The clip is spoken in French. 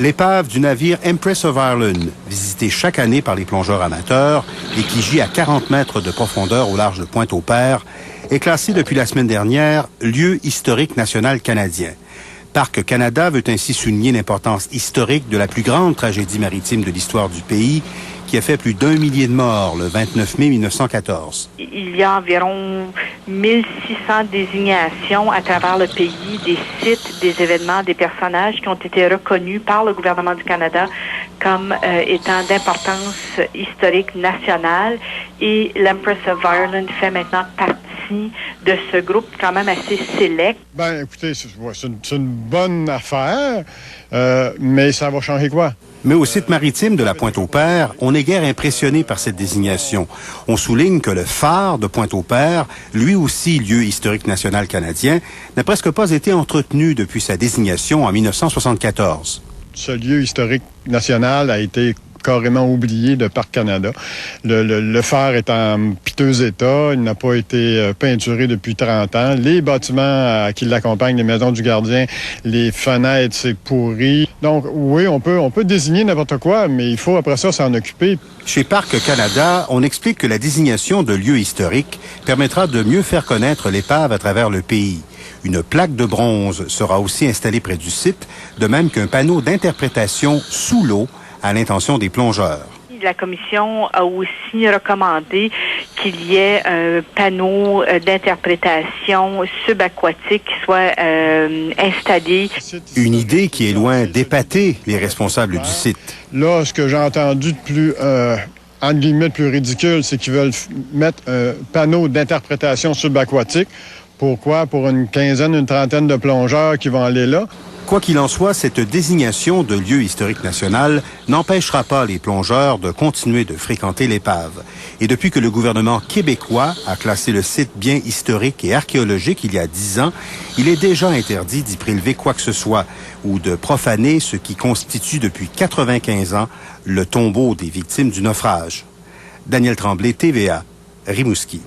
L'épave du navire Empress of Ireland, visité chaque année par les plongeurs amateurs et qui gît à 40 mètres de profondeur au large de Pointe-au-Père, est classée depuis la semaine dernière lieu historique national canadien. Parc Canada veut ainsi souligner l'importance historique de la plus grande tragédie maritime de l'histoire du pays, qui a fait plus d'1 millier de morts le 29 mai 1914. Il y a environ 1600 désignations à travers le pays, des sites, des événements, des personnages qui ont été reconnus par le gouvernement du Canada comme étant d'importance historique nationale. Et l'Empress of Ireland fait maintenant partie de ce groupe quand même assez sélect. Ben, écoutez, c'est une bonne affaire, mais ça va changer quoi? Mais au site maritime de la Pointe-au-Père, on n'est guère impressionné par cette désignation. On souligne que le phare de Pointe-au-Père, lui aussi lieu historique national canadien, n'a presque pas été entretenu depuis sa désignation en 1974. Ce lieu historique national a été carrément oublié de Parc Canada. Le phare est en piteux état, il n'a pas été peinturé depuis 30 ans. Les bâtiments qui l'accompagnent, les maisons du gardien, les fenêtres, c'est pourri. Donc oui, on peut désigner n'importe quoi, mais il faut après ça s'en occuper. Chez Parc Canada, on explique que la désignation de lieu historique permettra de mieux faire connaître l'épave à travers le pays. Une plaque de bronze sera aussi installée près du site, de même qu'un panneau d'interprétation sous l'eau à l'intention des plongeurs. La commission a aussi recommandé qu'il y ait un panneau d'interprétation subaquatique qui soit installé. Une idée qui est loin d'épater les responsables du site. Là, ce que j'ai entendu de plus, entre guillemets, de plus ridicule, c'est qu'ils veulent mettre un panneau d'interprétation subaquatique. Pourquoi? Pour une quinzaine, une trentaine de plongeurs qui vont aller là. Quoi qu'il en soit, cette désignation de lieu historique national n'empêchera pas les plongeurs de continuer de fréquenter l'épave. Et depuis que le gouvernement québécois a classé le site bien historique et archéologique il y a 10 ans, il est déjà interdit d'y prélever quoi que ce soit ou de profaner ce qui constitue depuis 95 ans le tombeau des victimes du naufrage. Daniel Tremblay, TVA, Rimouski.